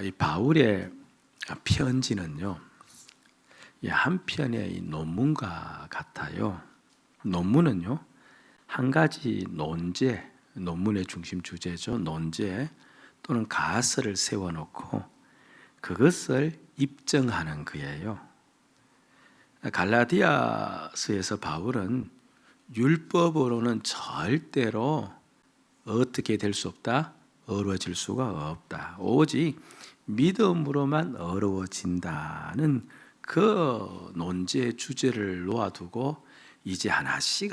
이 바울의 편지는요, 한 편의 이 논문과 같아요. 논문은요, 한 가지 논제, 논문의 중심 주제죠. 논제 또는 가설을 세워놓고 그것을 입증하는 거예요. 갈라디아서에서 바울은 율법으로는 절대로 어떻게 될 수 없다? 어려워질 수가 없다. 오직 믿음으로만 어려워진다는 그 논제 주제를 놓아두고 이제 하나씩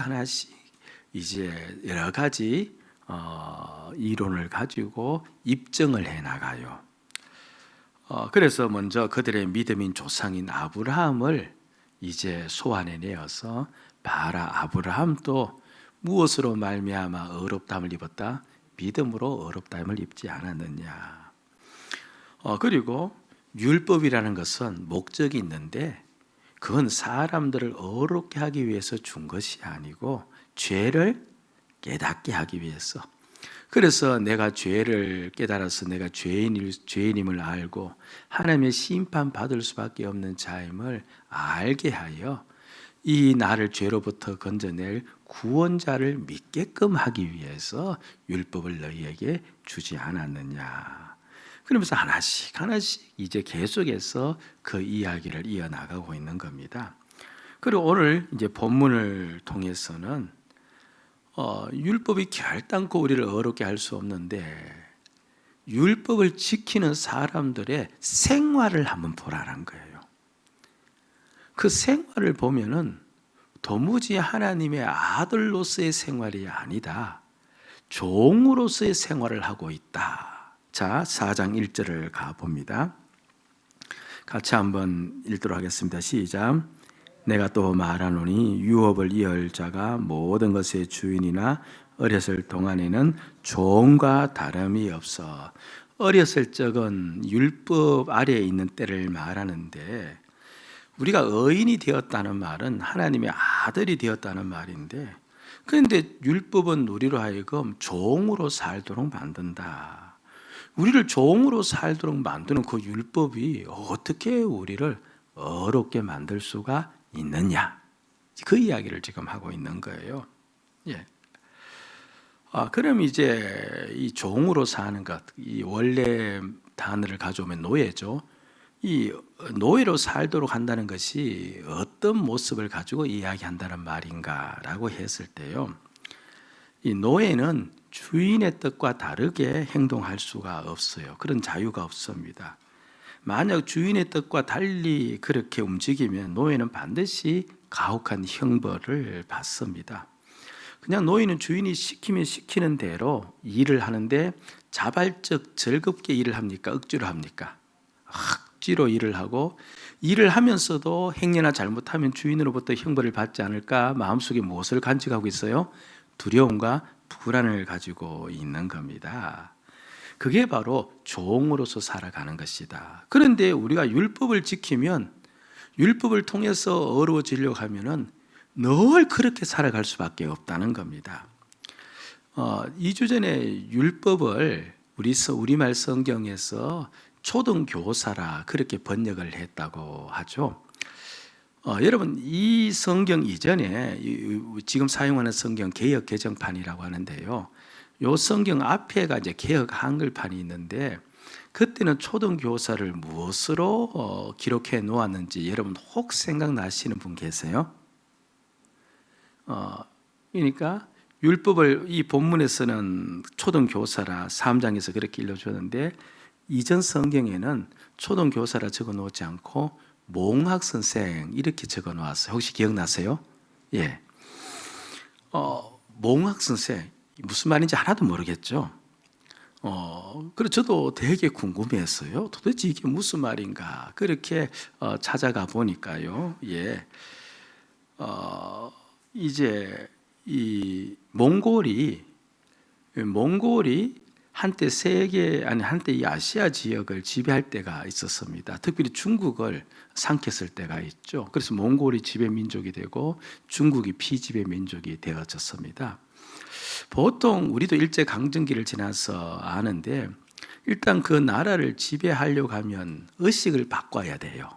이제 여러 가지 이론을 가지고 입증을 해 나가요. 그래서 먼저 그들의 믿음인 조상인 아브라함을 이제 소환해 내어서 봐라, 아브라함도 무엇으로 말미암아 어렵다함을 입었다? 믿음으로 어렵다함을 입지 않았느냐. 그리고 율법이라는 것은 목적이 있는데 그건 사람들을 어렵게 하기 위해서 준 것이 아니고 죄를 깨닫게 하기 위해서. 그래서 내가 죄를 깨달아서 내가 죄인임을 알고 하나님의 심판받을 수밖에 없는 자임을 알게 하여 이 나를 죄로부터 건져낼 구원자를 믿게끔 하기 위해서 율법을 너희에게 주지 않았느냐. 그러면서 하나씩 이제 계속해서 그 이야기를 이어나가고 있는 겁니다. 그리고 오늘 이제 본문을 통해서는 율법이 결단코 우리를 어렵게 할 수 없는데 율법을 지키는 사람들의 생활을 한번 보라는 거예요. 그 생활을 보면은 도무지 하나님의 아들로서의 생활이 아니다. 종으로서의 생활을 하고 있다. 자, 4장 1절을 가봅니다. 같이 한번 읽도록 하겠습니다. 시작. 내가 또 말하노니 유업을 이을 자가 모든 것의 주인이나 어렸을 동안에는 종과 다름이 없어. 어렸을 적은 율법 아래에 있는 때를 말하는데 우리가 의인이 되었다는 말은 하나님의 아들이 되었다는 말인데 그런데 율법은 우리로 하여금 종으로 살도록 만든다. 우리를 종으로 살도록 만드는 그 율법이 어떻게 우리를 어렵게 만들 수가 있느냐? 그 이야기를 지금 하고 있는 거예요. 예. 그럼 이제 이 종으로 사는 것, 이 원래 단어를 가져오면 노예죠. 이 노예로 살도록 한다는 것이 어떤 모습을 가지고 이야기한다는 말인가라고 했을 때요. 이 노예는 주인의 뜻과 다르게 행동할 수가 없어요. 그런 자유가 없습니다. 만약 주인의 뜻과 달리 그렇게 움직이면 노예는 반드시 가혹한 형벌을 받습니다. 그냥 노예는 주인이 시키면 시키는 대로 일을 하는데 자발적 즐겁게 일을 합니까? 억지로 합니까? 억지로 일을 하고 일을 하면서도 행여나 잘못하면 주인으로부터 형벌을 받지 않을까 마음속에 무엇을 간직하고 있어요? 두려움과 불안을 가지고 있는 겁니다. 그게 바로 종으로서 살아가는 것이다. 그런데 우리가 율법을 지키면 율법을 통해서 어려워지려고 하면은 늘 그렇게 살아갈 수밖에 없다는 겁니다. 2주 전에 율법을 우리말 성경에서 초등교사라 그렇게 번역을 했다고 하죠. 여러분 이 성경 이전에 지금 사용하는 성경 개역 개정판이라고 하는데요. 요 성경 앞에가 이제 개역 한글판이 있는데 그때는 초등교사를 무엇으로 기록해 놓았는지 여러분 혹 생각나시는 분 계세요? 그러니까 율법을 이 본문에서는 초등교사라 3장에서 그렇게 일러주었는데 이전 성경에는 초등교사라 적어 놓지 않고 몽학선생 이렇게 적어 놓았어요. 혹시 기억나세요? 예. 몽학선생 무슨 말인지 하나도 모르겠죠. 그래서 저도 되게 궁금했어요. 도대체 이게 무슨 말인가? 그렇게 찾아가 보니까요. 예. 이제 이 몽골이 한때 한때 이 아시아 지역을 지배할 때가 있었습니다. 특별히 중국을 삼켰을 때가 있죠. 그래서 몽골이 지배 민족이 되고 중국이 피지배 민족이 되어졌습니다. 보통 우리도 일제 강점기를 지나서 아는데 일단 그 나라를 지배하려고 하면 의식을 바꿔야 돼요.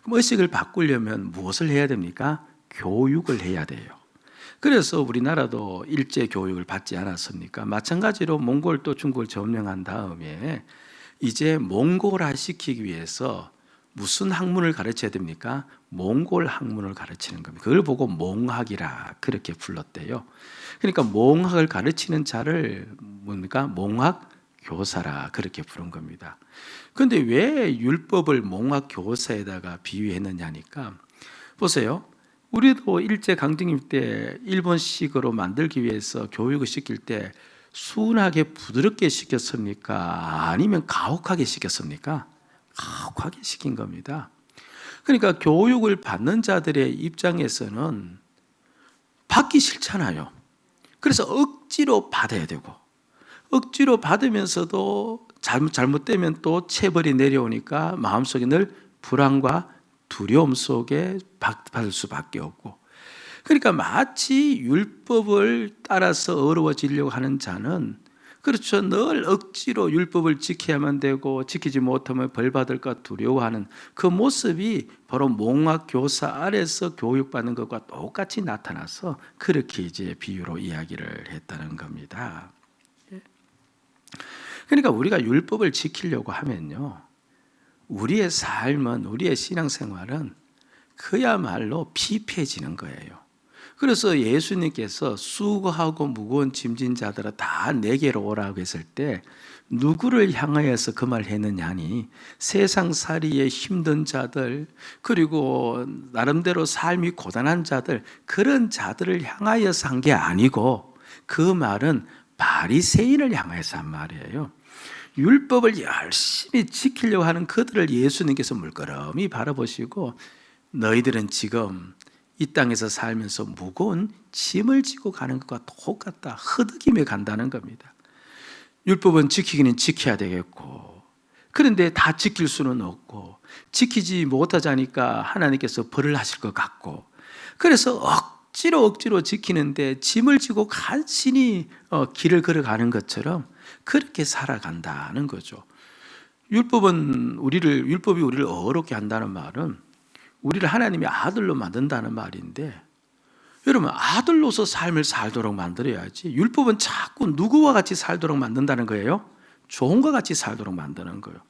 그럼 의식을 바꾸려면 무엇을 해야 됩니까? 교육을 해야 돼요. 그래서 우리나라도 일제 교육을 받지 않았습니까? 마찬가지로 몽골도 중국을 점령한 다음에 이제 몽골화 시키기 위해서 무슨 학문을 가르쳐야 됩니까? 몽골 학문을 가르치는 겁니다. 그걸 보고 몽학이라 그렇게 불렀대요. 그러니까 몽학을 가르치는 자를 뭡니까? 몽학 교사라 그렇게 부른 겁니다. 그런데 왜 율법을 몽학 교사에다가 비유했느냐니까 보세요. 우리도 일제 강점기 때 일본식으로 만들기 위해서 교육을 시킬 때 순하게 부드럽게 시켰습니까? 아니면 가혹하게 시켰습니까? 가혹하게 시킨 겁니다. 그러니까 교육을 받는 자들의 입장에서는 받기 싫잖아요. 그래서 억지로 받아야 되고 억지로 받으면서도 잘못되면 또 체벌이 내려오니까 마음속에 늘 불안과 두려움 속에 받을 수밖에 없고, 그러니까 마치 율법을 따라서 어려워지려고 하는 자는 그렇죠. 늘 억지로 율법을 지켜야만 되고 지키지 못하면 벌 받을까 두려워하는 그 모습이 바로 몽학 교사 아래서 교육받는 것과 똑같이 나타나서 그렇게 이제 비유로 이야기를 했다는 겁니다. 그러니까 우리가 율법을 지키려고 하면요, 우리의 삶은, 우리의 신앙생활은 그야말로 피폐해지는 거예요. 그래서 예수님께서 수고하고 무거운 짐진 자들아 다 내게로 오라고 했을 때 누구를 향하여서 그 말 했느냐니, 세상살이에 힘든 자들, 그리고 나름대로 삶이 고단한 자들, 그런 자들을 향하여서 한 게 아니고 그 말은 바리새인을 향해서 한 말이에요. 율법을 열심히 지키려고 하는 그들을 예수님께서 물끄러미 바라보시고, 너희들은 지금 이 땅에서 살면서 무거운 짐을 지고 가는 것과 똑같다, 허덕이며 간다는 겁니다. 율법은 지키기는 지켜야 되겠고, 그런데 다 지킬 수는 없고, 지키지 못하자니까 하나님께서 벌을 하실 것 같고, 그래서 억지로 지키는데 짐을 지고 간신히 길을 걸어가는 것처럼 그렇게 살아간다는 거죠. 율법이 우리를 어렵게 한다는 말은 우리를 하나님의 아들로 만든다는 말인데, 여러분, 아들로서 삶을 살도록 만들어야지 율법은 자꾸 누구와 같이 살도록 만든다는 거예요? 종과 같이 살도록 만드는 거예요.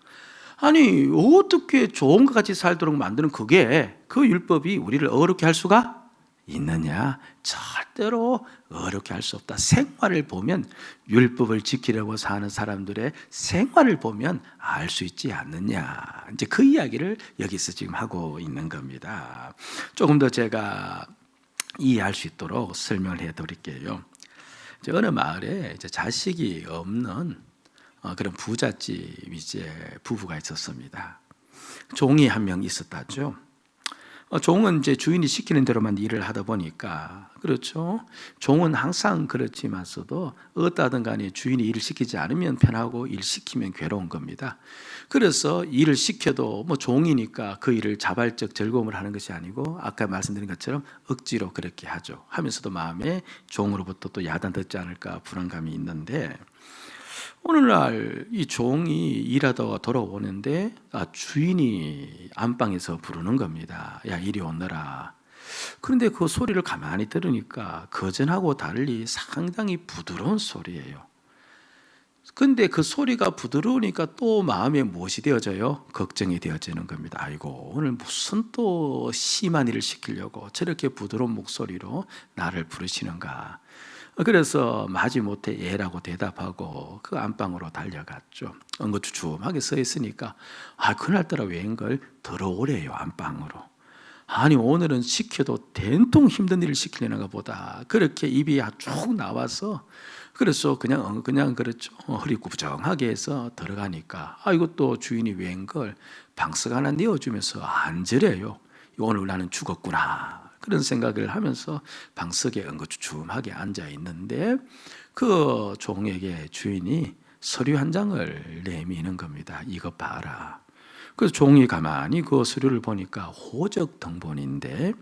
아니, 어떻게 종과 같이 살도록 만드는 그 율법이 우리를 어렵게 할 수가 있느냐? 절대로 어렵게 할 수 없다. 생활을 보면, 율법을 지키려고 사는 사람들의 생활을 보면 알 수 있지 않느냐. 이제 그 이야기를 여기서 지금 하고 있는 겁니다. 조금 더 제가 이해할 수 있도록 설명을 해 드릴게요. 어느 마을에 이제 자식이 없는 그런 부잣집 이제 부부가 있었습니다. 종이 한 명 있었다죠. 종은 이제 주인이 시키는 대로만 일을 하다 보니까, 그렇죠. 종은 항상 그렇지만서도 어떠하든 간에 주인이 일을 시키지 않으면 편하고 일 시키면 괴로운 겁니다. 그래서 일을 시켜도 뭐 종이니까 그 일을 자발적 즐거움을 하는 것이 아니고 아까 말씀드린 것처럼 억지로 그렇게 하죠. 하면서도 마음에 종으로부터 또 야단 듣지 않을까 불안감이 있는데, 오늘날 이 종이 일하다가 돌아오는데 주인이 안방에서 부르는 겁니다. 야, 이리 오너라. 그런데 그 소리를 가만히 들으니까 거전하고 달리 상당히 부드러운 소리예요. 근데 그 소리가 부드러우니까 또 마음에 무엇이 되어져요? 걱정이 되어지는 겁니다. 아이고, 오늘 무슨 또 심한 일을 시키려고 저렇게 부드러운 목소리로 나를 부르시는가. 그래서 마지못해 예라고 대답하고 그 안방으로 달려갔죠. 엉거주춤하게 서 있으니까 그날따라 웬걸 들어오래요, 안방으로. 아니, 오늘은 시켜도 된통 힘든 일을 시키려는가 보다. 그렇게 입이 쭉 나와서, 그래서 그냥 그렇죠. 허리 구부정하게 해서 들어가니까 이것도 주인이 웬걸 방석 하나 내어주면서 앉으래요. 오늘 나는 죽었구나, 그런 생각을 하면서 방석에 엉거주춤하게 앉아 있는데, 그 종에게 주인이 서류 한 장을 내미는 겁니다. 이거 봐라. 그래서 종이 가만히 그 서류를 보니까 호적 등본인데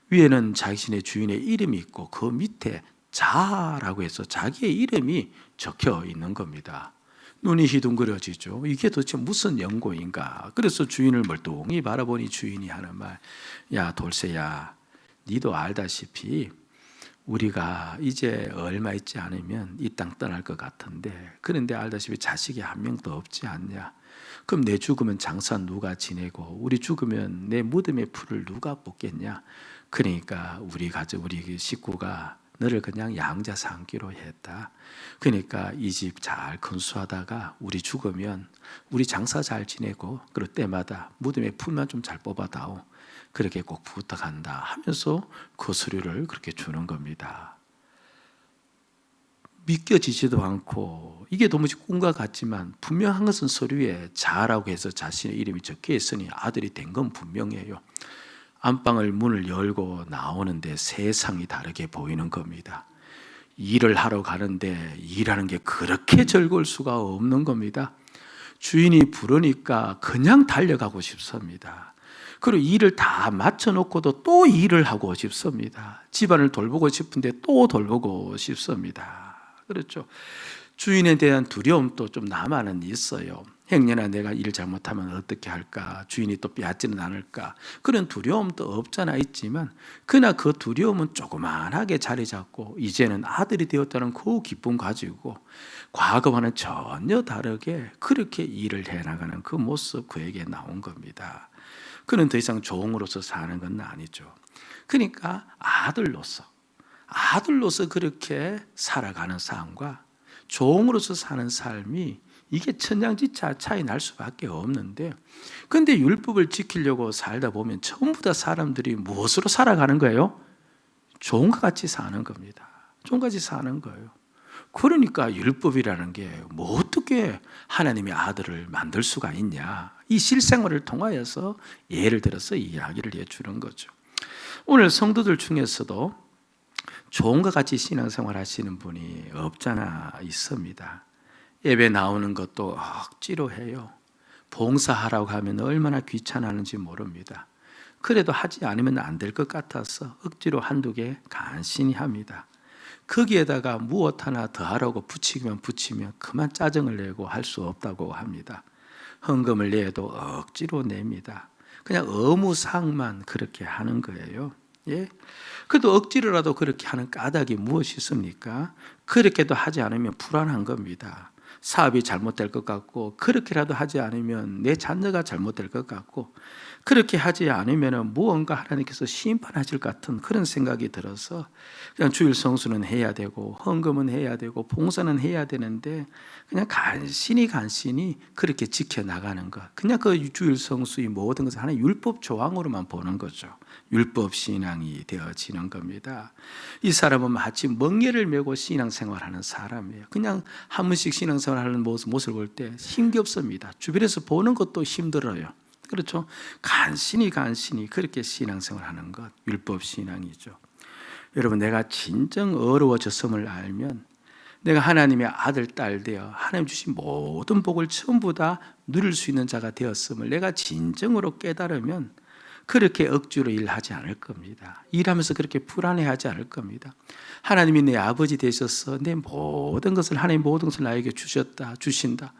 위에는 자신의 주인의 이름이 있고 그 밑에 자라고 해서 자기의 이름이 적혀 있는 겁니다. 눈이 희둥그려지죠. 이게 도대체 무슨 연고인가? 그래서 주인을 멀뚱히 바라보니 주인이 하는 말, 야 돌쇠야, 니도 알다시피 우리가 이제 얼마 있지 않으면 이 땅 떠날 것 같은데, 그런데 알다시피 자식이 한 명도 없지 않냐? 그럼 내 죽으면 장사 누가 지내고, 우리 죽으면 내 무덤의 풀을 누가 뽑겠냐? 그러니까 우리 가족, 우리 식구가 너를 그냥 양자 삼기로 했다. 그러니까 이 집 잘 건수하다가 우리 죽으면 우리 장사 잘 지내고, 그럴 때마다 무덤의 풀만 좀 잘 뽑아다오. 그렇게 꼭 부탁한다 하면서 그 서류를 그렇게 주는 겁니다. 믿겨지지도 않고, 이게 도무지 꿈과 같지만 분명한 것은 서류에 자라고 해서 자신의 이름이 적혀 있으니 아들이 된 건 분명해요. 안방을 문을 열고 나오는데 세상이 다르게 보이는 겁니다. 일을 하러 가는데 일하는 게 그렇게 즐거울 수가 없는 겁니다. 주인이 부르니까 그냥 달려가고 싶습니다. 그리고 일을 다 마쳐놓고도 또 일을 하고 싶습니다. 집안을 돌보고 싶은데 또 돌보고 싶습니다. 그렇죠. 주인에 대한 두려움도 좀 남아는 있어요. 행여나 내가 일을 잘못하면 어떻게 할까? 주인이 또 빼앗지는 않을까? 그런 두려움도 없잖아 있지만, 그러나 그 두려움은 조그만하게 자리 잡고 이제는 아들이 되었다는 그 기쁨 가지고 과거와는 전혀 다르게 그렇게 일을 해나가는 그 모습 그에게 나온 겁니다. 그는 더 이상 종으로서 사는 건 아니죠. 그러니까 아들로서 그렇게 살아가는 삶과 종으로서 사는 삶이, 이게 천양지차 차이 날 수밖에 없는데, 그런데 율법을 지키려고 살다 보면 전부 다 사람들이 무엇으로 살아가는 거예요? 종과 같이 사는 겁니다. 종같이 사는 거예요. 그러니까 율법이라는 게 뭐 어떻게 하나님의 아들을 만들 수가 있냐, 이 실생활을 통하여서 예를 들어서 이야기를 해주는 거죠. 오늘 성도들 중에서도 종과 같이 신앙생활 하시는 분이 없잖아 있습니다. 예배 나오는 것도 억지로 해요. 봉사하라고 하면 얼마나 귀찮아하는지 모릅니다. 그래도 하지 않으면 안 될 것 같아서 억지로 한두 개 간신히 합니다. 거기에다가 무엇 하나 더 하라고 붙이면 그만 짜증을 내고 할 수 없다고 합니다. 헌금을 내도 억지로 냅니다. 그냥 의무사항만 그렇게 하는 거예요. 예? 그래도 억지로라도 그렇게 하는 까닭이 무엇이 있습니까? 그렇게도 하지 않으면 불안한 겁니다. 사업이 잘못될 것 같고, 그렇게라도 하지 않으면 내 자녀가 잘못될 것 같고, 그렇게 하지 않으면 무언가 하나님께서 심판하실 것 같은 그런 생각이 들어서 그냥 주일 성수는 해야 되고, 헌금은 해야 되고, 봉사는 해야 되는데 그냥 간신히 그렇게 지켜나가는 것, 그냥 그 주일 성수의 모든 것을 하나의 율법 조항으로만 보는 거죠. 율법 신앙이 되어지는 겁니다. 이 사람은 마치 멍에를 메고 신앙생활하는 사람이에요. 그냥 한 번씩 신앙생활하는 모습을 볼 때 힘겹습니다. 주변에서 보는 것도 힘들어요. 그렇죠? 간신히 그렇게 신앙생활하는 것, 율법 신앙이죠. 여러분, 내가 진정 어려워졌음을 알면, 내가 하나님의 아들, 딸 되어 하나님 주신 모든 복을 전부 다 누릴 수 있는 자가 되었음을 내가 진정으로 깨달으면 그렇게 억지로 일하지 않을 겁니다. 일하면서 그렇게 불안해하지 않을 겁니다. 하나님이 내 아버지 되셔서 내 모든 것을, 하나님 모든 것을 나에게 주신다.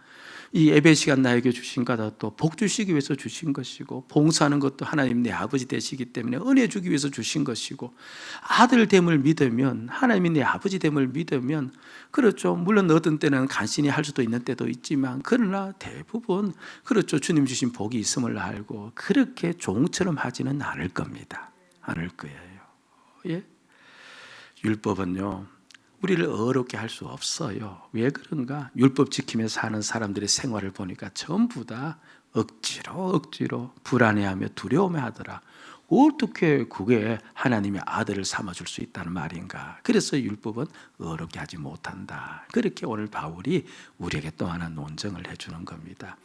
이 예배 시간 나에게 주신 거다 또 복 주시기 위해서 주신 것이고, 봉사하는 것도 하나님 내 아버지 되시기 때문에 은혜 주기 위해서 주신 것이고, 아들 됨을 믿으면, 하나님이 내 아버지 됨을 믿으면, 그렇죠, 물론 어떤 때는 간신히 할 수도 있는 때도 있지만, 그러나 대부분 그렇죠, 주님 주신 복이 있음을 알고 그렇게 종처럼 하지는 않을 겁니다. 않을 거예요. 예? 율법은요, 우리를 어렵게 할 수 없어요. 왜 그런가? 율법 지키면서 사는 사람들의 생활을 보니까 전부 다 억지로 불안해하며 두려워하더라. 어떻게 그게 하나님의 아들을 삼아줄 수 있다는 말인가? 그래서 율법은 어렵게 하지 못한다. 그렇게 오늘 바울이 우리에게 또 하나 논증을 해주는 겁니다.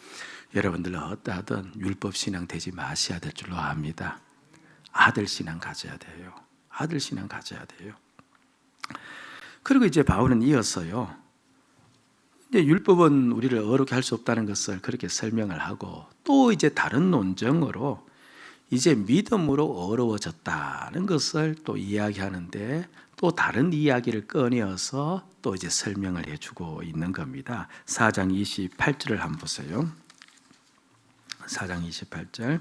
여러분들 어떠하든 율법 신앙 되지 마셔야 될 줄로 압니다. 아들 신앙 가져야 돼요. 아들 신앙 가져야 돼요. 그리고 이제 바울은 이어서요, 이제 율법은 우리를 어렵게 할 수 없다는 것을 그렇게 설명을 하고, 또 이제 다른 논증으로 이제 믿음으로 어려워졌다는 것을 또 이야기하는데, 또 다른 이야기를 꺼내어서 또 이제 설명을 해주고 있는 겁니다. 4장 28절을 한번 보세요. 4장 28절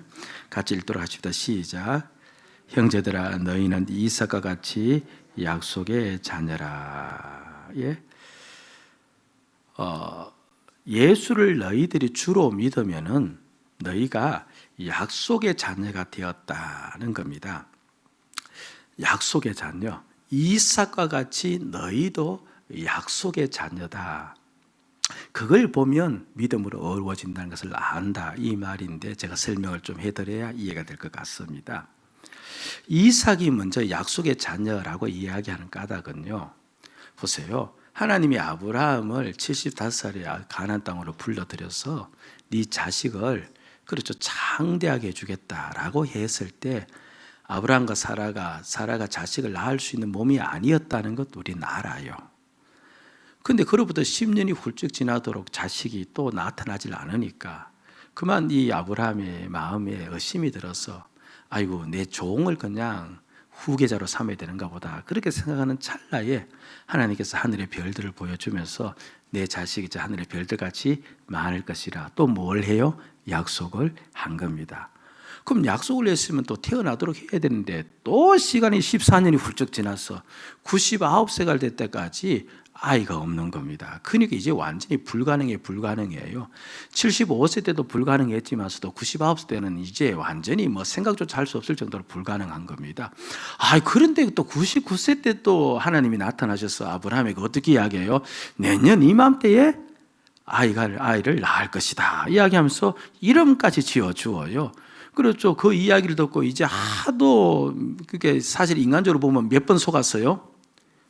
같이 읽도록 하십시다. 시작. 형제들아 너희는 이삭과 같이 약속의 자녀라. 예? 예수를 너희들이 주로 믿으면은 너희가 약속의 자녀가 되었다는 겁니다. 약속의 자녀. 이삭과 같이 너희도 약속의 자녀다. 그걸 보면 믿음으로 어려워진다는 것을 안다 이 말인데 제가 설명을 좀 해드려야 이해가 될 것 같습니다. 이삭이 먼저 약속의 자녀라고 이야기하는 까닭은요. 보세요. 하나님이 아브라함을 75살에 가나안 땅으로 불러들여서 네 자식을 그렇죠 창대하게 해주겠다라고 했을 때 아브라함과 사라가 자식을 낳을 수 있는 몸이 아니었다는 것 우리는 알아요. 근데 그로부터 10년이 훌쩍 지나도록 자식이 또 나타나질 않으니까 그만 이 아브라함의 마음에 의심이 들어서 아이고 내 종을 그냥 후계자로 삼아야 되는가 보다 그렇게 생각하는 찰나에 하나님께서 하늘의 별들을 보여주면서 내 자식이 하늘의 별들같이 많을 것이라 또 뭘 해요? 약속을 한 겁니다. 그럼 약속을 했으면 또 태어나도록 해야 되는데 또 시간이 14년이 훌쩍 지나서 99세가 될 때까지 아이가 없는 겁니다. 그러니까 이제 완전히 불가능해요. 75세 때도 불가능했지만서도 99세 때는 이제 완전히 생각조차 할 수 없을 정도로 불가능한 겁니다. 그런데 또 99세 때 또 하나님이 나타나셔서 아브라함에게 어떻게 이야기해요? 내년 이맘때에 아이를 낳을 것이다 이야기하면서 이름까지 지어주어요. 그렇죠. 그 이야기를 듣고 이제 하도 그게 사실 인간적으로 보면 몇 번 속았어요?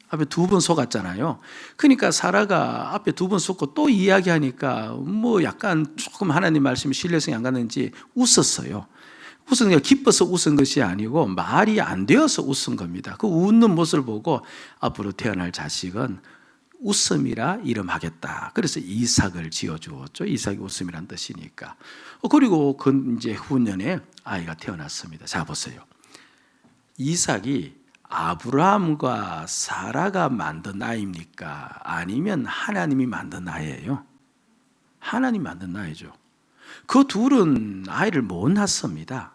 앞에 2번 속았잖아요. 그러니까 사라가 앞에 2번 속고 또 이야기하니까 약간 조금 하나님 말씀이 신뢰성이 안 가는지 웃었어요. 웃은 게 기뻐서 웃은 것이 아니고 말이 안 되어서 웃은 겁니다. 그 웃는 모습을 보고 앞으로 태어날 자식은 웃음이라 이름하겠다. 그래서 이삭을 지어주었죠. 이삭이 웃음이란 뜻이니까. 그리고 그 이제 후년에 아이가 태어났습니다. 자 보세요. 이삭이 아브라함과 사라가 만든 아이입니까? 아니면 하나님이 만든 아이예요? 하나님 만든 아이죠. 그 둘은 아이를 못 낳습니다.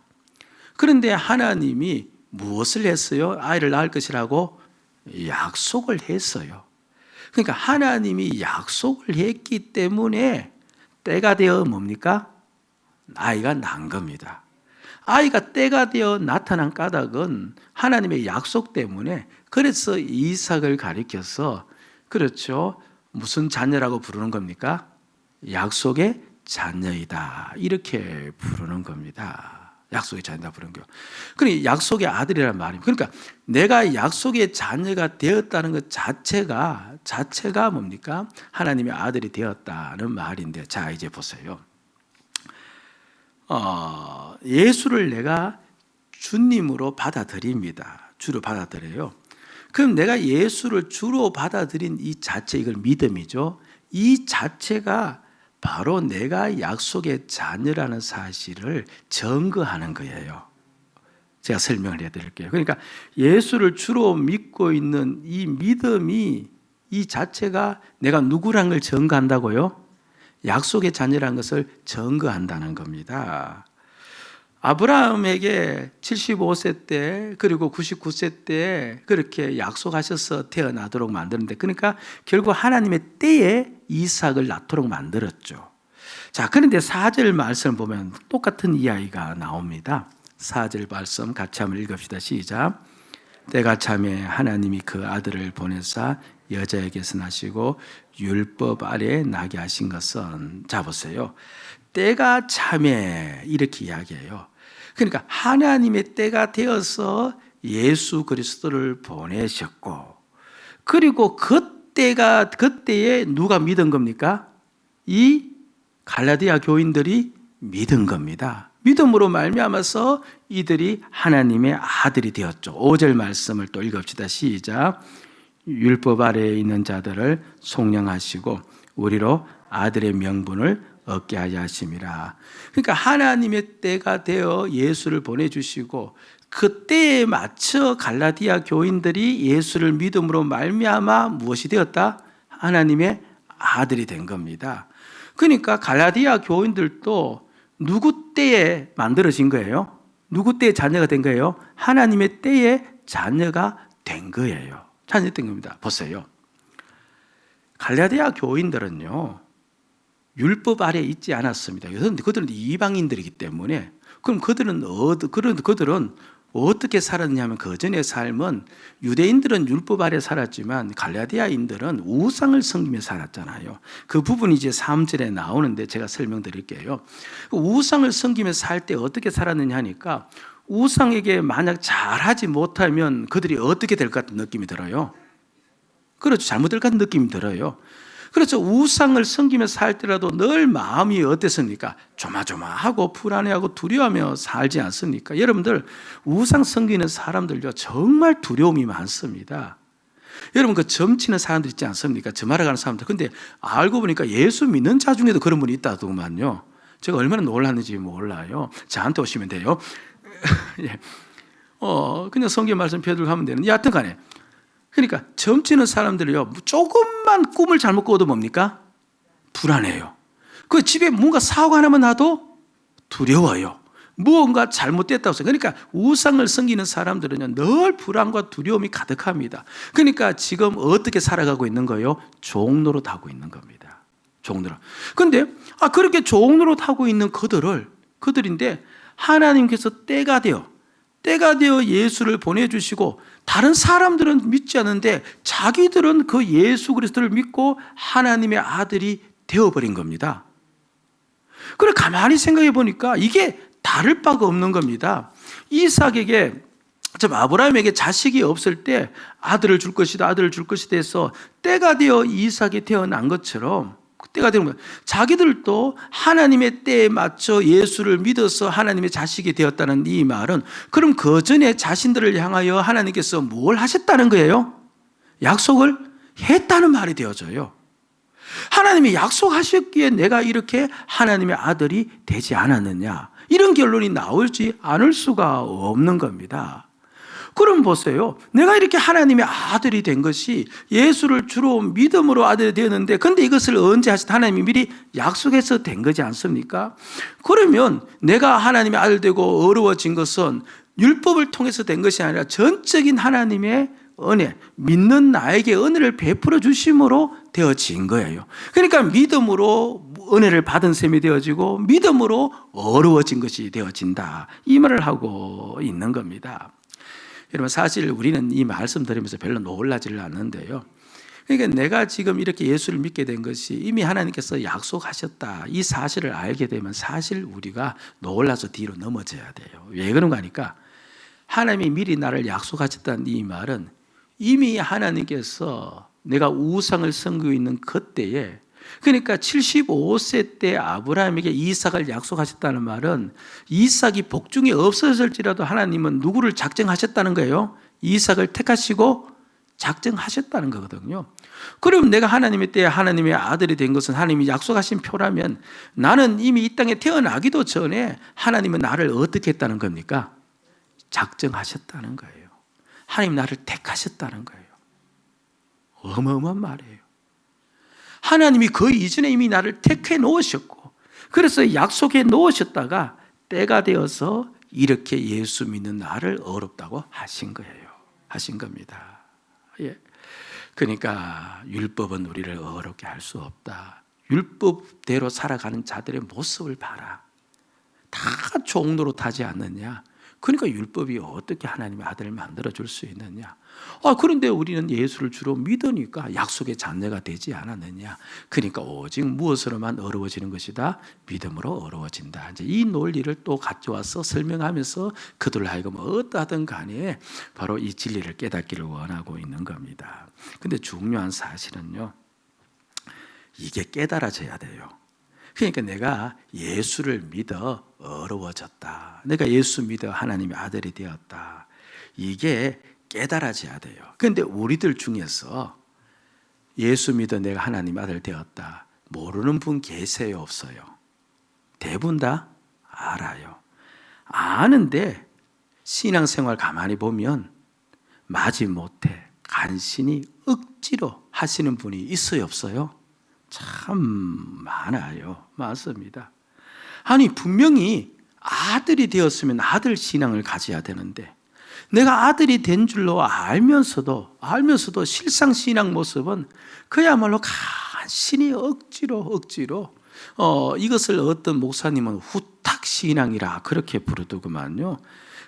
그런데 하나님이 무엇을 했어요? 아이를 낳을 것이라고 약속을 했어요. 그러니까 하나님이 약속을 했기 때문에 때가 되어 뭡니까? 아이가 난 겁니다. 아이가 때가 되어 나타난 까닭은 하나님의 약속 때문에 그래서 이삭을 가리켜서 그렇죠. 무슨 자녀라고 부르는 겁니까? 약속의 자녀이다. 이렇게 부르는 겁니다. 약속의 자녀다 부르는 거. 그러니까 약속의 아들이란 말입니다. 그러니까 내가 약속의 자녀가 되었다는 것 자체가 뭡니까? 하나님의 아들이 되었다는 말인데 자 이제 보세요. 예수를 내가 주님으로 받아들입니다. 주로 받아들여요. 그럼 내가 예수를 주로 받아들인 이 자체 이걸 믿음이죠. 이 자체가 바로 내가 약속의 자녀라는 사실을 증거하는 거예요. 제가 설명을 해드릴게요. 그러니까 예수를 주로 믿고 있는 이 믿음이 이 자체가 내가 누구라는 걸 증거한다고요? 약속의 자녀라는 것을 증거한다는 겁니다. 아브라함에게 75세 때 그리고 99세 때 그렇게 약속하셔서 태어나도록 만드는데 그러니까 결국 하나님의 때에 이삭을 낳도록 만들었죠. 자, 그런데 4절 말씀을 보면 똑같은 이야기가 나옵니다. 4절 말씀 같이 한번 읽읍시다. 시작. 때가 참에 하나님이 그 아들을 보내사 여자에게서 나시고 율법 아래에 나게 하신 것은 자 보세요. 때가 참에 이렇게 이야기해요. 그러니까 하나님의 때가 되어서 예수 그리스도를 보내셨고 그리고 그때에 누가 믿은 겁니까? 이 갈라디아 교인들이 믿은 겁니다. 믿음으로 말미암아서 이들이 하나님의 아들이 되었죠. 5절 말씀을 또 읽읍시다. 시작. 율법 아래에 있는 자들을 속량하시고 우리로 아들의 명분을 얻게 하여 하심이라. 그러니까 하나님의 때가 되어 예수를 보내주시고 그때에 맞춰 갈라디아 교인들이 예수를 믿음으로 말미암아 무엇이 되었다? 하나님의 아들이 된 겁니다. 그러니까 갈라디아 교인들도 누구 때에 만들어진 거예요? 누구 때에 자녀가 된 거예요? 하나님의 때에 자녀가 된 거예요. 자녀가 된 겁니다. 보세요. 갈라디아 교인들은요, 율법 아래 있지 않았습니다. 그들은 이방인들이기 때문에, 그럼 그들은 어떻게 살았냐면, 그 전의 삶은 유대인들은 율법 아래 살았지만 갈라디아인들은 우상을 섬기며 살았잖아요. 그 부분이 이제 3절에 나오는데 제가 설명드릴게요. 우상을 섬기며 살 때 어떻게 살았느냐 하니까, 우상에게 만약 잘하지 못하면 그들이 어떻게 될 것 같은 느낌이 들어요? 그렇죠. 잘못될 것 같은 느낌이 들어요. 그렇죠. 우상을 섬기며 살 때라도 늘 마음이 어땠습니까? 조마조마하고 불안해하고 두려워하며 살지 않습니까? 여러분들, 우상 섬기는 사람들요, 정말 두려움이 많습니다. 여러분, 그 점치는 사람들 있지 않습니까? 점하러 가는 사람들. 근데 알고 보니까 예수 믿는 자 중에도 그런 분이 있다더만요. 제가 얼마나 놀랐는지 몰라요. 저한테 오시면 돼요. 예. 그냥 성경 말씀 펴들고 하면 되는데, 여하튼 간에. 그러니까 점치는 사람들이요, 조금만 꿈을 잘못 꿔도 뭡니까? 불안해요. 그 집에 뭔가 사고가 하나만 나도 두려워요. 무언가 잘못됐다고 해서. 그러니까 우상을 섬기는 사람들은요, 늘 불안과 두려움이 가득합니다. 그러니까 지금 어떻게 살아가고 있는 거예요? 종노릇 하고 있는 겁니다. 종노릇. 근데 그렇게 종노릇 하고 있는 그들인데 하나님께서 때가 되어 예수를 보내주시고, 다른 사람들은 믿지 않는데 자기들은 그 예수 그리스도를 믿고 하나님의 아들이 되어버린 겁니다. 그래, 가만히 생각해 보니까 이게 다를 바가 없는 겁니다. 이삭에게, 아브라함에게 자식이 없을 때 아들을 줄 것이다 해서 때가 되어 이삭이 태어난 것처럼, 때가 되면 자기들도 하나님의 때에 맞춰 예수를 믿어서 하나님의 자식이 되었다는 이 말은, 그럼 그 전에 자신들을 향하여 하나님께서 뭘 하셨다는 거예요? 약속을 했다는 말이 되어져요. 하나님이 약속하셨기에 내가 이렇게 하나님의 아들이 되지 않았느냐, 이런 결론이 나올지 않을 수가 없는 겁니다. 그럼 보세요. 내가 이렇게 하나님의 아들이 된 것이 예수를 주로 믿음으로 아들이 되었는데, 근데 이것을 언제 하셨다? 하나님이 미리 약속해서 된 거지 않습니까? 그러면 내가 하나님의 아들 되고 어려워진 것은 율법을 통해서 된 것이 아니라 전적인 하나님의 은혜, 믿는 나에게 은혜를 베풀어 주심으로 되어진 거예요. 그러니까 믿음으로 은혜를 받은 셈이 되어지고 믿음으로 어려워진 것이 되어진다, 이 말을 하고 있는 겁니다. 여러분, 사실 우리는 이 말씀 들으면서 별로 놀라지를 않는데요. 그러니까 내가 지금 이렇게 예수를 믿게 된 것이 이미 하나님께서 약속하셨다, 이 사실을 알게 되면 사실 우리가 놀라서 뒤로 넘어져야 돼요. 왜 그런가 하니까, 하나님이 미리 나를 약속하셨다는 이 말은 이미 하나님께서 내가 우상을 섬기고 있는 그때에, 그러니까 75세 때 아브라함에게 이삭을 약속하셨다는 말은 이삭이 복중이 없어질지라도 하나님은 누구를 작정하셨다는 거예요? 이삭을 택하시고 작정하셨다는 거거든요. 그럼 내가 하나님의 때에 하나님의 아들이 된 것은 하나님이 약속하신 표라면, 나는 이미 이 땅에 태어나기도 전에 하나님은 나를 어떻게 했다는 겁니까? 작정하셨다는 거예요. 하나님 나를 택하셨다는 거예요. 어마어마한 말이에요. 하나님이 그 이전에 이미 나를 택해 놓으셨고, 그래서 약속해 놓으셨다가 때가 되어서 이렇게 예수 믿는 나를 어렵다고 하신 거예요. 하신 겁니다. 예. 그러니까 율법은 우리를 어렵게 할 수 없다. 율법대로 살아가는 자들의 모습을 봐라. 다 종노릇하지 않느냐. 그러니까 율법이 어떻게 하나님의 아들을 만들어줄 수 있느냐. 그런데 우리는 예수를 주로 믿으니까 약속의 자녀가 되지 않았느냐. 그러니까 오직 무엇으로만 어려워지는 것이다? 믿음으로 어려워진다. 이제 이 논리를 또 가져와서 설명하면서 그들로 하여금 어떠하든 간에 바로 이 진리를 깨닫기를 원하고 있는 겁니다. 근데 중요한 사실은요, 이게 깨달아져야 돼요. 그러니까 내가 예수를 믿어 어려워졌다, 내가 예수 믿어 하나님의 아들이 되었다, 이게 깨달아져야 돼요. 그런데 우리들 중에서 예수 믿어 내가 하나님의 아들 되었다 모르는 분 계세요, 없어요? 대부분 다 알아요. 아는데 신앙생활 가만히 보면 마지못해 간신히 억지로 하시는 분이 있어요, 없어요? 참 많아요. 많습니다. 아니, 분명히 아들이 되었으면 아들 신앙을 가져야 되는데, 내가 아들이 된 줄로 알면서도 실상 신앙 모습은 그야말로 간신히 억지로 이것을 어떤 목사님은 후탁 신앙이라 그렇게 부르더구만요.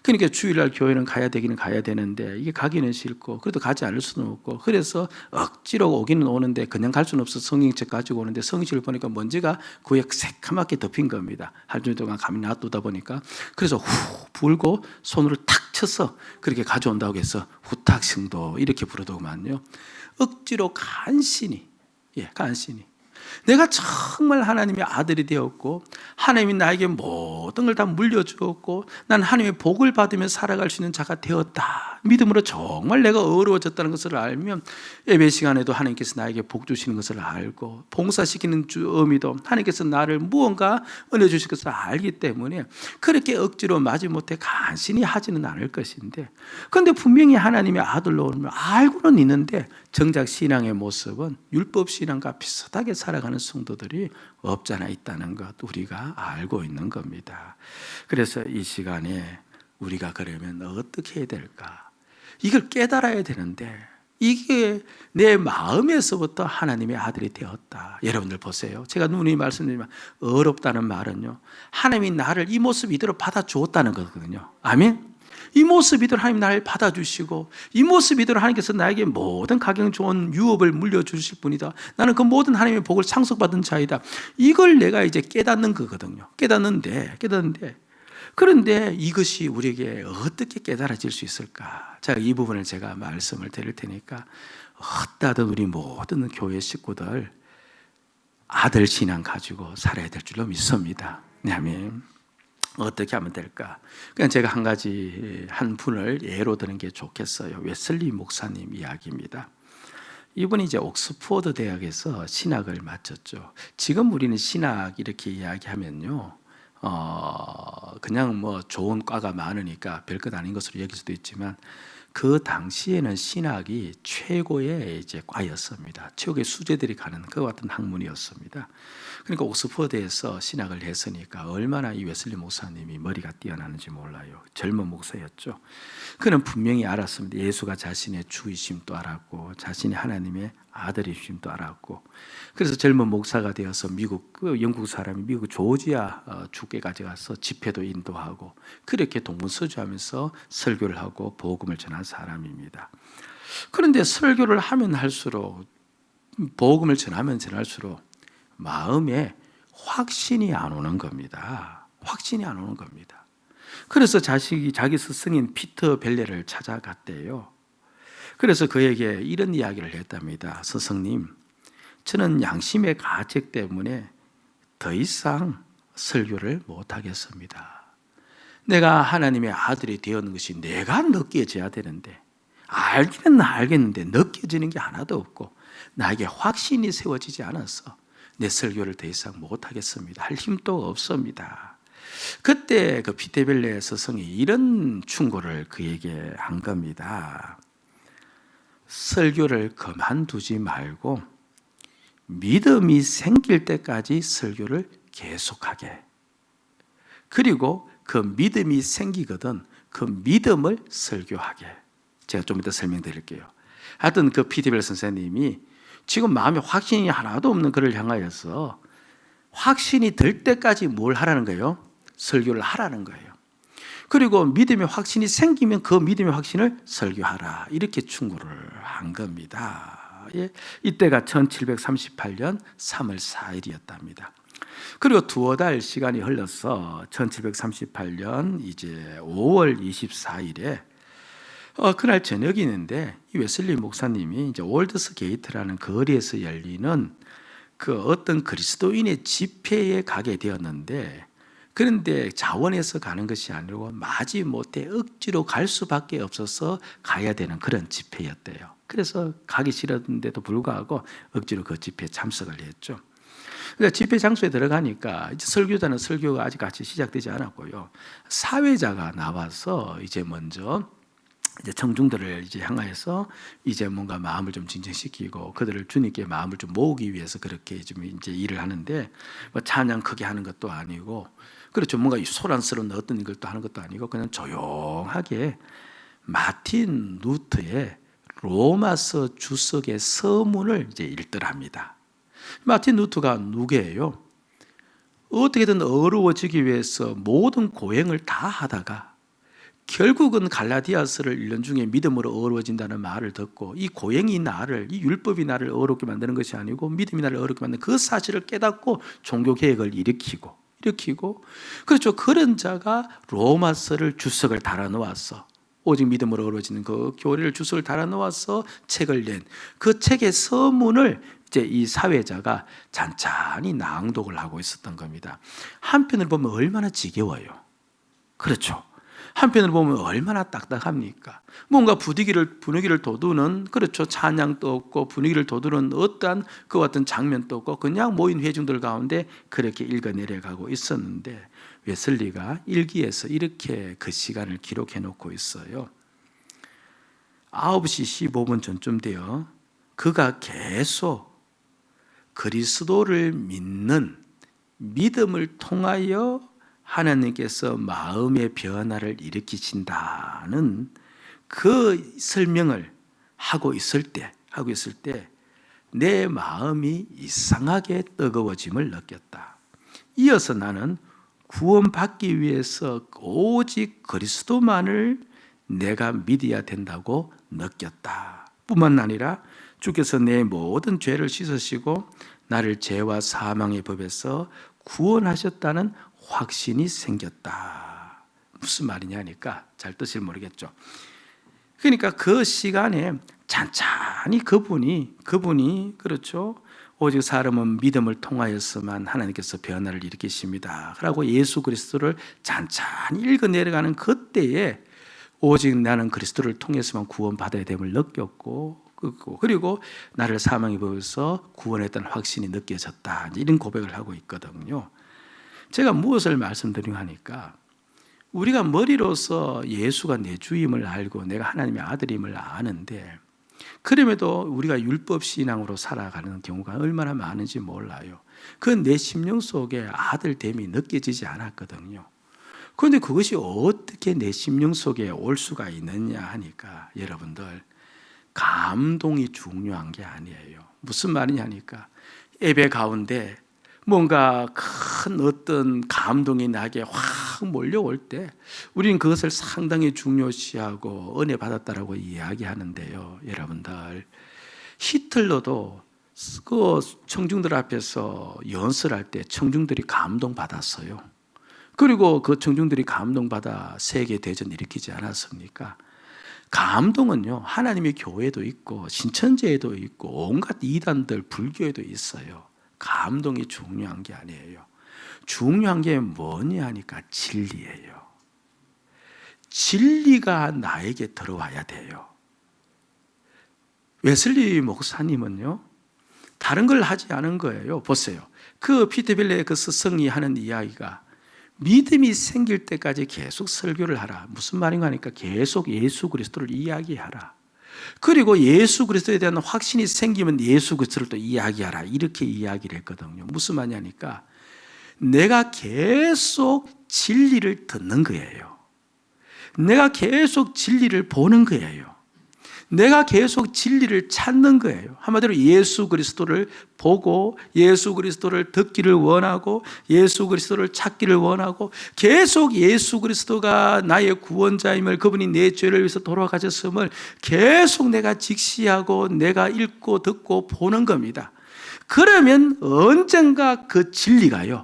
그러니까 주일날 교회는 가야 되기는 가야 되는데 이게 가기는 싫고 그래도 가지 않을 수는 없고, 그래서 억지로 오기는 오는데 그냥 갈 수는 없어. 성경책 가지고 오는데 성경책을 보니까 먼지가 그에 새카맣게 덮인 겁니다. 하루 종일 동안 가만히 놔두다 보니까. 그래서 후 불고 손으로 탁 쳐서 그렇게 가져온다고 해서 후탁승도 이렇게 부르더구만요. 억지로 간신히, 간신히 내가 정말 하나님의 아들이 되었고 하나님이 나에게 모든 걸 다 물려주었고 난 하나님의 복을 받으며 살아갈 수 있는 자가 되었다, 믿음으로 정말 내가 어려워졌다는 것을 알면 예배 시간에도 하나님께서 나에게 복 주시는 것을 알고 봉사시키는 의미도 하나님께서 나를 무언가 은혜 주실 것을 알기 때문에 그렇게 억지로 마지못해 간신히 하지는 않을 것인데, 그런데 분명히 하나님의 아들로 오면 알고는 있는데 정작 신앙의 모습은 율법 신앙과 비슷하게 살아가는 성도들이 없잖아 있다는 것 우리가 알고 있는 겁니다. 그래서 이 시간에 우리가 그러면 어떻게 해야 될까? 이걸 깨달아야 되는데 이게 내 마음에서부터 하나님의 아들이 되었다. 여러분들 보세요. 제가 누누이 말씀드리지만 어렵다는 말은요, 하나님이 나를 이 모습 이대로 받아주었다는 거거든요. 아멘? 이 모습 이대로 하나님 나를 받아주시고 이 모습 이대로 하나님께서 나에게 모든 가경 좋은 유업을 물려주실 분이다. 나는 그 모든 하나님의 복을 상속받은 자이다. 이걸 내가 이제 깨닫는 거거든요. 깨닫는데 그런데 이것이 우리에게 어떻게 깨달아질 수 있을까? 자, 이 부분을 제가 말씀을 드릴 테니까 어따든 우리 모든 교회 식구들 아들 신앙 가지고 살아야 될 줄로 믿습니다. 아멘. 어떻게 하면 될까? 그냥 제가 한 분을 예로 드는 게 좋겠어요. 웨슬리 목사님 이야기입니다. 이분이 이제 옥스퍼드 대학에서 신학을 마쳤죠. 지금 우리는 신학 이렇게 이야기하면요, 그냥 뭐 좋은 과가 많으니까 별것 아닌 것으로 여길 수도 있지만 그 당시에는 신학이 최고의 이제 과였습니다. 최고의 수재들이 가는 그 같은 학문이었습니다. 그러니까 옥스퍼드에서 신학을 했으니까 얼마나 이 웨슬리 목사님이 머리가 뛰어나는지 몰라요. 젊은 목사였죠. 그는 분명히 알았습니다. 예수가 자신의 주이심도 알았고 자신이 하나님의 아들이심도 알았고, 그래서 젊은 목사가 되어서 영국 사람이 미국 조지아 주께까지 가서 집회도 인도하고 그렇게 동문서주하면서 설교를 하고 복음을 전한 사람입니다. 그런데 설교를 하면 할수록, 복음을 전하면 전할수록 마음에 확신이 안 오는 겁니다. 확신이 안 오는 겁니다. 그래서 자기 스승인 피터 벨레를 찾아갔대요. 그래서 그에게 이런 이야기를 했답니다. 스승님, 저는 양심의 가책 때문에 더 이상 설교를 못하겠습니다. 내가 하나님의 아들이 되었는 것이 내가 느껴져야 되는데, 알기는 알겠는데 느껴지는 게 하나도 없고 나에게 확신이 세워지지 않아서 내 설교를 더 이상 못하겠습니다. 할 힘도 없습니다. 그때 그 피테벨레 스승이 이런 충고를 그에게 한 겁니다. 설교를 그만두지 말고 믿음이 생길 때까지 설교를 계속하게, 그리고 그 믿음이 생기거든 그 믿음을 설교하게. 제가 좀 이따 설명드릴게요. 하여튼 그 피테벨레 선생님이 지금 마음에 확신이 하나도 없는 그를 향하여서 확신이 들 때까지 뭘 하라는 거예요? 설교를 하라는 거예요. 그리고 믿음의 확신이 생기면 그 믿음의 확신을 설교하라, 이렇게 충고를 한 겁니다. 이때가 1738년 3월 4일이었답니다. 그리고 두어 달 시간이 흘러서 1738년 이제 5월 24일에 그날 저녁이 있는데 이 웨슬리 목사님이 이제 올드스 게이트라는 거리에서 열리는 그 어떤 그리스도인의 집회에 가게 되었는데, 그런데 자원해서 가는 것이 아니고 마지못해 억지로 갈 수밖에 없어서 가야 되는 그런 집회였대요. 그래서 가기 싫었는데도 불구하고 억지로 그 집회에 참석을 했죠. 그러니까 집회 장소에 들어가니까 이제 설교자는 설교가 아직 같이 시작되지 않았고요. 사회자가 나와서 이제 먼저 이제 청중들을 이제 향하여서 이제 뭔가 마음을 좀 진정시키고 그들을 주님께 마음을 좀 모으기 위해서 그렇게 좀 이제 일을 하는데 뭐 찬양 크게 하는 것도 아니고 그렇죠. 뭔가 소란스러운 어떤 것도 하는 것도 아니고 그냥 조용하게 마틴 루터의 로마서 주석의 서문을 이제 읽더랍니다. 마틴 루터가 누구예요? 어떻게든 어려워지기 위해서 모든 고행을 다 하다가 결국은 갈라디아서를 읽는 중에 믿음으로 어려워진다는 말을 듣고 이 고행이 나를, 이 율법이 나를 어렵게 만드는 것이 아니고 믿음이 나를 어렵게 만드는 그 사실을 깨닫고 종교개혁을 일으키고 그렇죠. 그런 자가 로마서를 주석을 달아 놓았어. 오직 믿음으로 어려워지는 그 교리를 주석을 달아 놓아서 책을 낸 그 책의 서문을 이제 이 사회자가 잔잔히 낭독을 하고 있었던 겁니다. 한편을 보면 얼마나 지겨워요. 그렇죠. 한편으로 보면 얼마나 딱딱합니까? 뭔가 분위기를 돋우는 그렇죠. 찬양도 없고 분위기를 돋우는 어떠한 그와 같은 장면도 없고 그냥 모인 회중들 가운데 그렇게 읽어내려가고 있었는데 웨슬리가 일기에서 이렇게 그 시간을 기록해 놓고 있어요. 9시 15분 전쯤 되어 그가 계속 그리스도를 믿는 믿음을 통하여 하나님께서 마음의 변화를 일으키신다는 그 설명을 하고 있을 때 내 마음이 이상하게 뜨거워짐을 느꼈다. 이어서 나는 구원받기 위해서 오직 그리스도만을 내가 믿어야 된다고 느꼈다. 뿐만 아니라 주께서 내 모든 죄를 씻으시고 나를 죄와 사망의 법에서 구원하셨다는 확신이 생겼다. 무슨 말이냐니까 잘 뜻을 모르겠죠. 그러니까 그 시간에 찬찬히 그분이 그렇죠. 오직 사람은 믿음을 통하여서만 하나님께서 변화를 일으키십니다. 라고 예수 그리스도를 찬찬히 읽어 내려가는 그때에 오직 나는 그리스도를 통해서만 구원받아야 됨을 느꼈고 그리고 나를 사망의 법에서 구원했다는 확신이 느껴졌다. 이런 고백을 하고 있거든요. 제가 무엇을 말씀드리려 하니까 우리가 머리로서 예수가 내 주임을 알고 내가 하나님의 아들임을 아는데 그럼에도 우리가 율법신앙으로 살아가는 경우가 얼마나 많은지 몰라요. 그 내 심령 속에 아들됨이 느껴지지 않았거든요. 그런데 그것이 어떻게 내 심령 속에 올 수가 있느냐 하니까 여러분들 감동이 중요한 게 아니에요. 무슨 말이냐 하니까 예배 가운데 뭔가 큰 어떤 감동이 나게 확 몰려올 때 우리는 그것을 상당히 중요시하고 은혜 받았다라고 이야기하는데요. 여러분들 히틀러도 그 청중들 앞에서 연설할 때 청중들이 감동받았어요. 그리고 그 청중들이 감동받아 세계대전 일으키지 않았습니까? 감동은요 하나님의 교회도 있고 신천지에도 있고 온갖 이단들 불교에도 있어요. 감동이 중요한 게 아니에요. 중요한 게 뭐냐 하니까 진리예요. 진리가 나에게 들어와야 돼요. 웨슬리 목사님은요 다른 걸 하지 않은 거예요. 보세요. 그 피터빌레의 그 스승이 하는 이야기가 믿음이 생길 때까지 계속 설교를 하라. 무슨 말인가 하니까 계속 예수 그리스도를 이야기하라. 그리고 예수 그리스도에 대한 확신이 생기면 예수 그리스도를 또 이야기하라. 이렇게 이야기를 했거든요. 무슨 말이냐니까 내가 계속 진리를 듣는 거예요. 내가 계속 진리를 보는 거예요. 내가 계속 진리를 찾는 거예요. 한마디로 예수 그리스도를 보고 예수 그리스도를 듣기를 원하고 예수 그리스도를 찾기를 원하고 계속 예수 그리스도가 나의 구원자임을 그분이 내 죄를 위해서 돌아가셨음을 계속 내가 직시하고 내가 읽고 듣고 보는 겁니다. 그러면 언젠가 그 진리가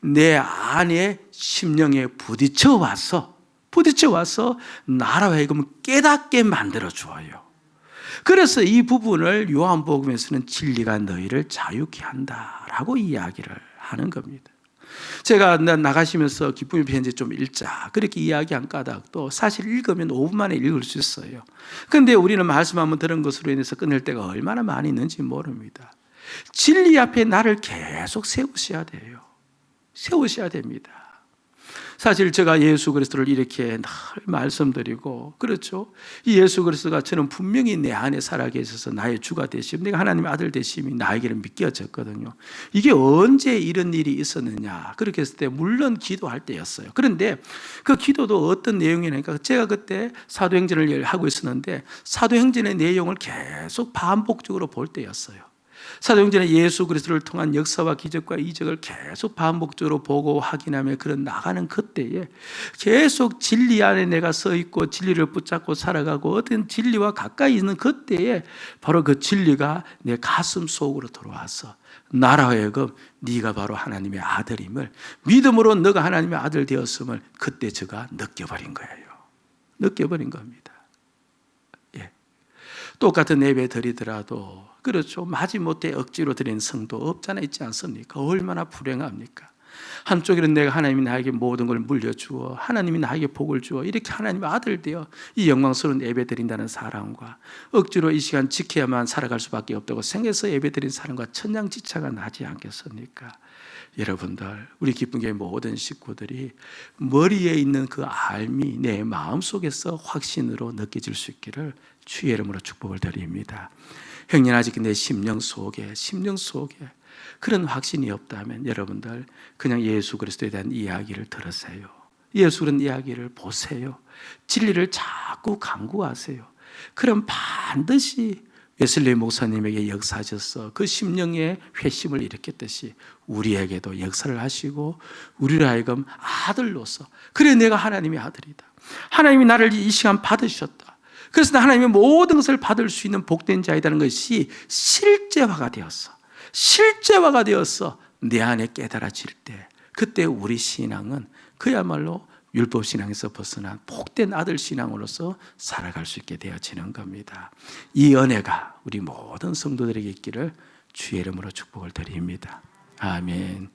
내 안에 심령에 부딪혀 와서 나로 하여금 깨닫게 만들어 주어요. 그래서 이 부분을 요한복음에서는 진리가 너희를 자유케 한다라고 이야기를 하는 겁니다. 제가 나가시면서 기쁨의 편지 좀 읽자 그렇게 이야기한 까닭도 사실 읽으면 5분 만에 읽을 수 있어요. 그런데 우리는 말씀 한번 들은 것으로 인해서 끝낼 때가 얼마나 많이 있는지 모릅니다. 진리 앞에 나를 계속 세우셔야 돼요. 세우셔야 됩니다. 사실 제가 예수 그리스도를 이렇게 늘 말씀드리고, 그렇죠, 이 예수 그리스도가 저는 분명히 내 안에 살아계셔서 나의 주가 되시고 내가 하나님의 아들 되심이 나에게는 믿겨졌거든요. 이게 언제 이런 일이 있었느냐, 그렇게 했을 때 물론 기도할 때였어요. 그런데 그 기도도 어떤 내용이냐니까, 제가 그때 사도행전을 하고 있었는데 사도행전의 내용을 계속 반복적으로 볼 때였어요. 사도행전에 예수 그리스도를 통한 역사와 기적과 이적을 계속 반복적으로 보고 확인하며 그런 나가는 그때에 계속 진리 안에 내가 서 있고 진리를 붙잡고 살아가고 어떤 진리와 가까이 있는 그때에 바로 그 진리가 내 가슴 속으로 들어와서 나라 하여금 네가 바로 하나님의 아들임을, 믿음으로 너가 하나님의 아들 되었음을 그때 제가 느껴버린 거예요. 느껴버린 겁니다. 예. 똑같은 예배 드리더라도, 그렇죠, 마지못해 억지로 드리는 성도 없잖아 있지 않습니까? 얼마나 불행합니까? 한쪽에는 내가 하나님이 나에게 모든 걸 물려주어 하나님이 나에게 복을 주어 이렇게 하나님의 아들 되어 이 영광스러운 예배 드린다는 사랑과, 억지로 이 시간 지켜야만 살아갈 수밖에 없다고 생각해서 예배 드린 사랑과 천냥지차가 나지 않겠습니까? 여러분들, 우리 기쁨교회 모든 식구들이 머리에 있는 그 알미 내 마음속에서 확신으로 느껴질 수 있기를 주의 이름으로 축복을 드립니다. 형님, 아직 내 심령 속에 그런 확신이 없다면 여러분들 그냥 예수 그리스도에 대한 이야기를 들으세요. 예수 그런 이야기를 보세요. 진리를 자꾸 강구하세요. 그럼 반드시 웨슬리 목사님에게 역사하셔서 그 심령의 회심을 일으켰듯이 우리에게도 역사를 하시고 우리를 하여금 아들로서, 그래 내가 하나님의 아들이다, 하나님이 나를 이 시간 받으셨다, 그래서 하나님의 모든 것을 받을 수 있는 복된 자이라는 것이 실제화가 되었어 내 안에 깨달아질 때, 그때 우리 신앙은 그야말로 율법 신앙에서 벗어난 복된 아들 신앙으로서 살아갈 수 있게 되어지는 겁니다. 이 은혜가 우리 모든 성도들에게 있기를 주의 이름으로 축복을 드립니다. 아멘.